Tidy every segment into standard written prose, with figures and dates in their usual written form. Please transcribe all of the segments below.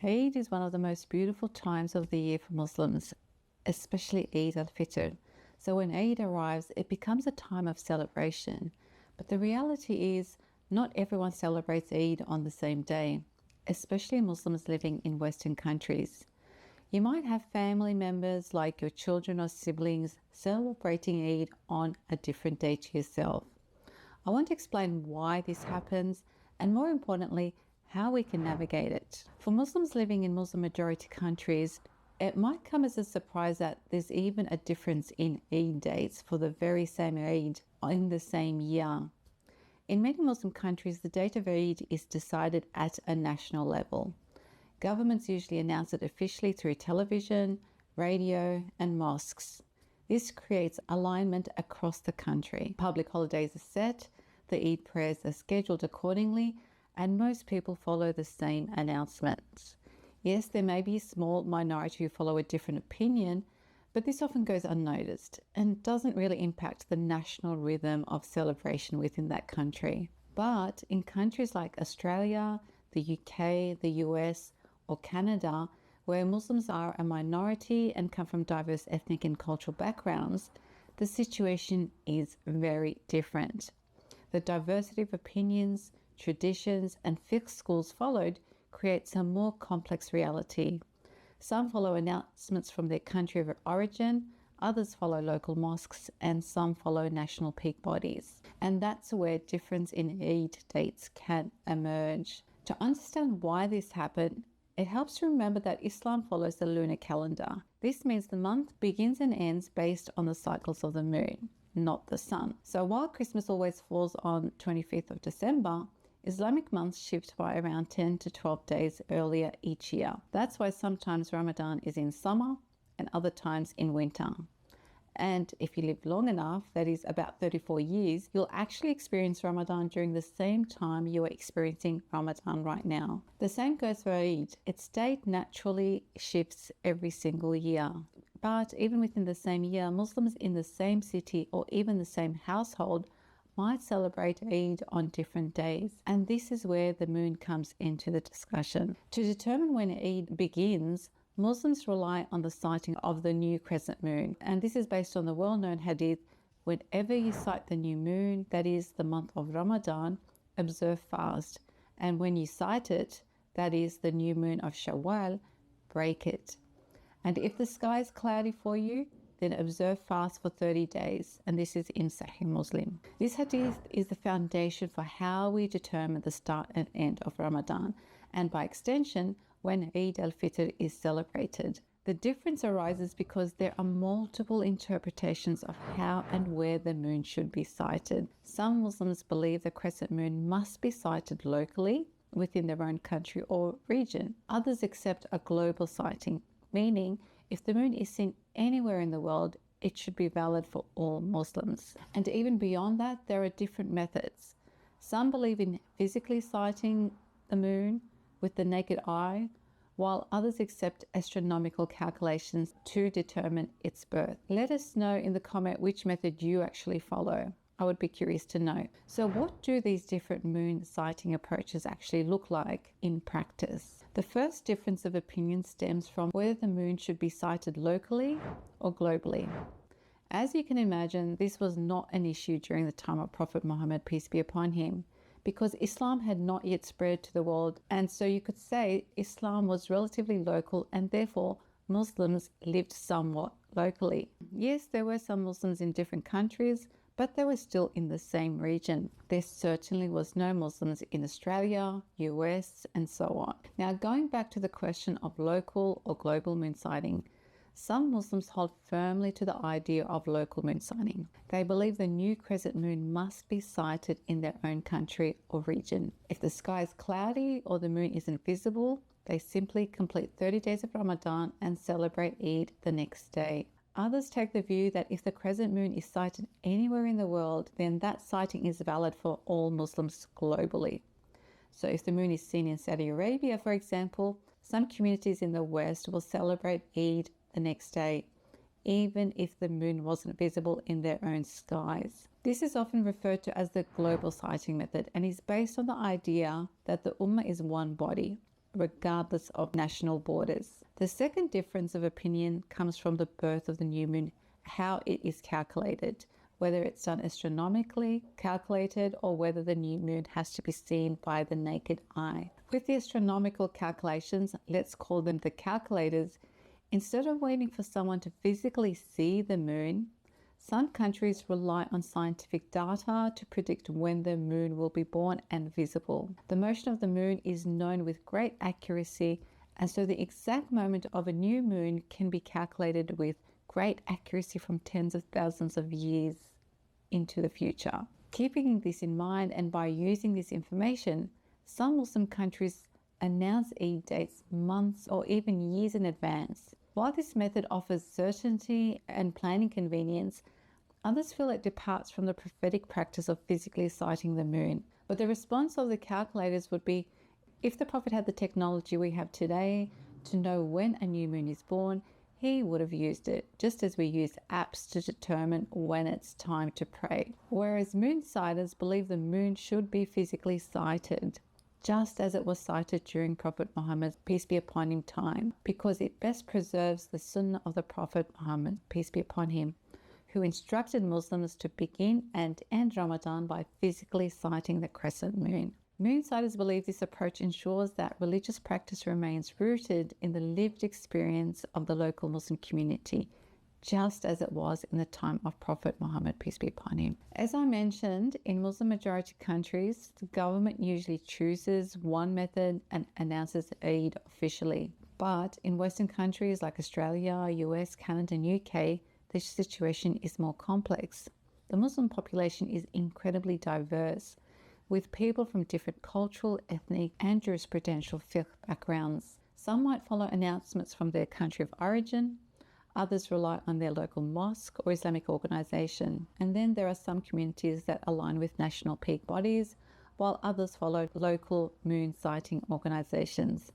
Eid is one of the most beautiful times of the year for Muslims, especially Eid al-Fitr. So when Eid arrives, it becomes a time of celebration. But the reality is, not everyone celebrates Eid on the same day, especially Muslims living in Western countries. You might have family members like your children or siblings celebrating Eid on a different day to yourself. I want to explain why this happens and, more importantly, how we can navigate it. For Muslims living in Muslim majority countries, it might come as a surprise that there's even a difference in Eid dates for the very same Eid in the same year. In many Muslim countries, the date of Eid is decided at a national level. Governments usually announce it officially through television, radio, and mosques. This creates alignment across the country. Public holidays are set, the Eid prayers are scheduled accordingly, and most people follow the same announcements. Yes, there may be a small minority who follow a different opinion, but this often goes unnoticed and doesn't really impact the national rhythm of celebration within that country. But in countries like Australia, the UK, the US, or Canada, where Muslims are a minority and come from diverse ethnic and cultural backgrounds, the situation is very different. The diversity of opinions, traditions, and fixed schools followed creates a more complex reality. Some follow announcements from their country of origin, others follow local mosques, and some follow national peak bodies. And that's where difference in Eid dates can emerge. To understand why this happened, it helps to remember that Islam follows the lunar calendar. This means the month begins and ends based on the cycles of the moon, not the sun. So while Christmas always falls on 25th of December, Islamic months shift by around 10 to 12 days earlier each year. That's why sometimes Ramadan is in summer and other times in winter. And if you live long enough, that is about 34 years, you'll actually experience Ramadan during the same time you are experiencing Ramadan right now. The same goes for Eid. Its date naturally shifts every single year. But even within the same year, Muslims in the same city or even the same household might celebrate Eid on different days. And this is where the moon comes into the discussion. To determine when Eid begins, Muslims rely on the sighting of the new crescent moon. And this is based on the well-known hadith, whenever you sight the new moon, that is the month of Ramadan, observe fast. And when you sight it, that is the new moon of Shawwal, break it. And if the sky is cloudy for you, then observe fast for 30 days. And this is in Sahih Muslim. This hadith is the foundation for how we determine the start and end of Ramadan, and by extension, when Eid al-Fitr is celebrated. The difference arises because there are multiple interpretations of how and where the moon should be sighted. Some Muslims believe the crescent moon must be sighted locally within their own country or region. Others accept a global sighting, meaning if the moon is seen anywhere in the world, it should be valid for all Muslims. And even beyond that, there are different methods. Some believe in physically sighting the moon with the naked eye, while others accept astronomical calculations to determine its birth. Let us know in the comment which method you actually follow. I would be curious to know. So what do these different moon sighting approaches actually look like in practice? The first difference of opinion stems from whether the moon should be sighted locally or globally. As you can imagine, this was not an issue during the time of Prophet Muhammad, peace be upon him, because Islam had not yet spread to the world, and so you could say Islam was relatively local, and therefore Muslims lived somewhat locally. Yes, there were some Muslims in different countries, but they were still in the same region. There certainly was no Muslims in Australia, US, and so on. Now, going back to the question of local or global moon sighting, some Muslims hold firmly to the idea of local moon sighting. They believe the new crescent moon must be sighted in their own country or region. If the sky is cloudy or the moon isn't visible, they simply complete 30 days of Ramadan and celebrate Eid the next day. Others take the view that if the crescent moon is sighted anywhere in the world, then that sighting is valid for all Muslims globally. So if the moon is seen in Saudi Arabia, for example, some communities in the West will celebrate Eid the next day, even if the moon wasn't visible in their own skies. This is often referred to as the global sighting method and is based on the idea that the Ummah is one body. regardless of national borders. The second difference of opinion comes from the birth of the new moon, how it is calculated, whether it's done astronomically calculated or whether the new moon has to be seen by the naked eye. With the astronomical calculations, let's call them the calculators, instead of waiting for someone to physically see the moon, some countries rely on scientific data to predict when the moon will be born and visible. The motion of the moon is known with great accuracy, and so the exact moment of a new moon can be calculated with great accuracy from tens of thousands of years into the future. Keeping this in mind, and by using this information, some Muslim countries announce Eid dates months or even years in advance. While this method offers certainty and planning convenience, others feel it departs from the prophetic practice of physically sighting the moon. But the response of the calculators would be, if the Prophet had the technology we have today to know when a new moon is born, he would have used it, just as we use apps to determine when it's time to pray. Whereas moonsighters believe the moon should be physically sighted, just as it was sighted during Prophet Muhammad's, peace be upon him, time, because it best preserves the sunnah of the Prophet Muhammad, peace be upon him, who instructed Muslims to begin and end Ramadan by physically sighting the crescent moon. Moonsighters believe this approach ensures that religious practice remains rooted in the lived experience of the local Muslim community, just as it was in the time of Prophet Muhammad, peace be upon him. As I mentioned, in Muslim majority countries, the government usually chooses one method and announces Eid officially. But in Western countries like Australia, US, Canada, and UK, the situation is more complex. The Muslim population is incredibly diverse, with people from different cultural, ethnic, and jurisprudential fiqh backgrounds. Some might follow announcements from their country of origin, others rely on their local mosque or Islamic organization, and then there are some communities that align with national peak bodies, while others follow local moon sighting organizations.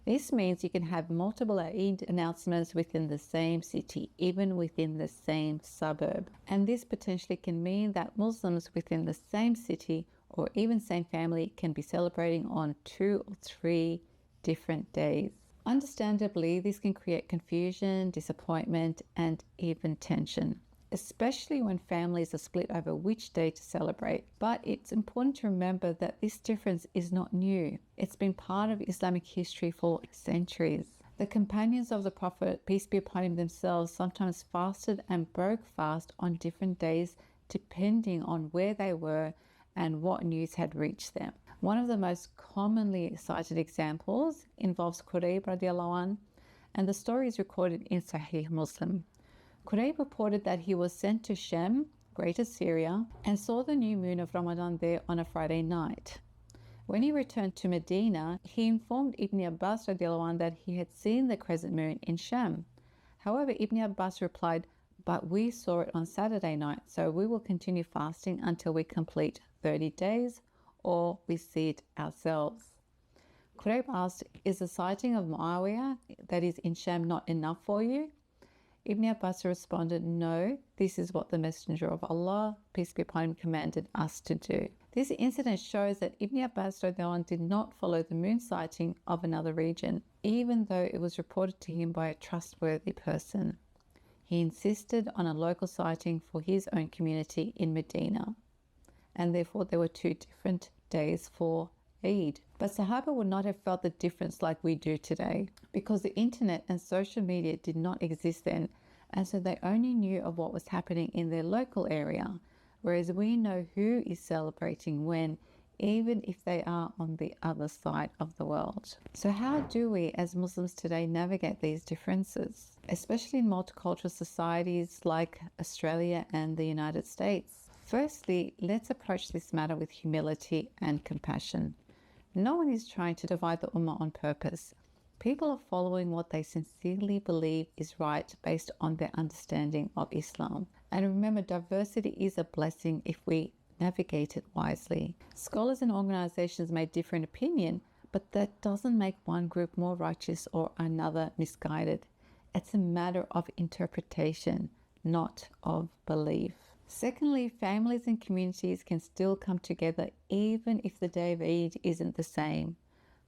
This means you can have multiple Eid announcements within the same city, even within the same suburb. And this potentially can mean that Muslims within the same city or even same family can be celebrating on 2 or 3 different days. Understandably, this can create confusion, disappointment, and even tension, especially when families are split over which day to celebrate. But it's important to remember that this difference is not new. It's been part of Islamic history for centuries. The companions of the Prophet, peace be upon him, themselves sometimes fasted and broke fast on different days depending on where they were and what news had reached them. One of the most commonly cited examples involves Qurayb radiallahu anh, and the story is recorded in Sahih Muslim. Qurayb reported that he was sent to Shem, Greater Syria, and saw the new moon of Ramadan there on a Friday night. When he returned to Medina, he informed Ibn Abbas radiallahu anh that he had seen the crescent moon in Shem. However, Ibn Abbas replied, "But we saw it on Saturday night, so we will continue fasting until we complete 30 days or we see it ourselves." Qurayb asked, "Is the sighting of Muawiyah, that is in Shem, not enough for you?" Ibn Abbas responded, "No, this is what the Messenger of Allah, peace be upon him, commanded us to do." This incident shows that Ibn Abbas did not follow the moon sighting of another region, even though it was reported to him by a trustworthy person. He insisted on a local sighting for his own community in Medina, and therefore there were 2 different days for Eid. But Sahaba would not have felt the difference like we do today, because the internet and social media did not exist then, and so they only knew of what was happening in their local area, whereas we know who is celebrating when, even if they are on the other side of the world. So how do we as Muslims today navigate these differences, especially in multicultural societies like Australia and the United States? Firstly, let's approach this matter with humility and compassion. No one is trying to divide the Ummah on purpose. People are following what they sincerely believe is right based on their understanding of Islam. And remember, diversity is a blessing if we navigate it wisely. Scholars and organizations may differ in opinion, but that doesn't make one group more righteous or another misguided. It's a matter of interpretation, not of belief. Secondly, families and communities can still come together even if the day of Eid isn't the same.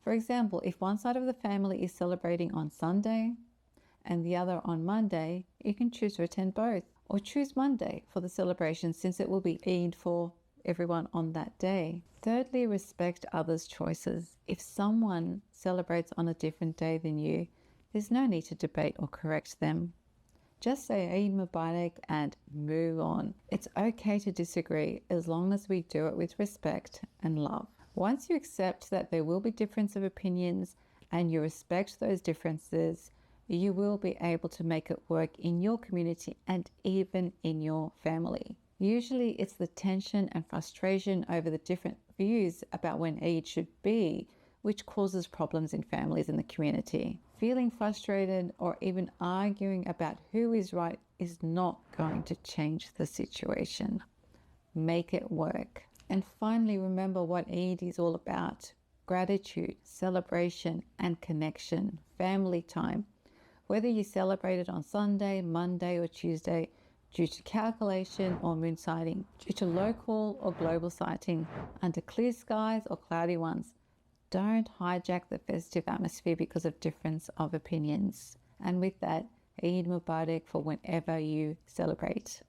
For example, if one side of the family is celebrating on Sunday and the other on Monday, you can choose to attend both, or choose Monday for the celebration since it will be Eid for everyone on that day. Thirdly, respect others' choices. If someone celebrates on a different day than you, there's no need to debate or correct them. Just say Eid Mubarak and move on. It's okay to disagree as long as we do it with respect and love. Once you accept that there will be difference of opinions and you respect those differences, you will be able to make it work in your community and even in your family. Usually it's the tension and frustration over the different views about when Eid should be which causes problems in families in the community. Feeling frustrated or even arguing about who is right is not going to change the situation. Make it work. And finally, remember what Eid is all about: gratitude, celebration, and connection, family time. Whether you celebrate it on Sunday, Monday, or Tuesday, due to calculation or moon sighting, due to local or global sighting, under clear skies or cloudy ones, don't hijack the festive atmosphere because of difference of opinions. And with that, Eid Mubarak for whenever you celebrate.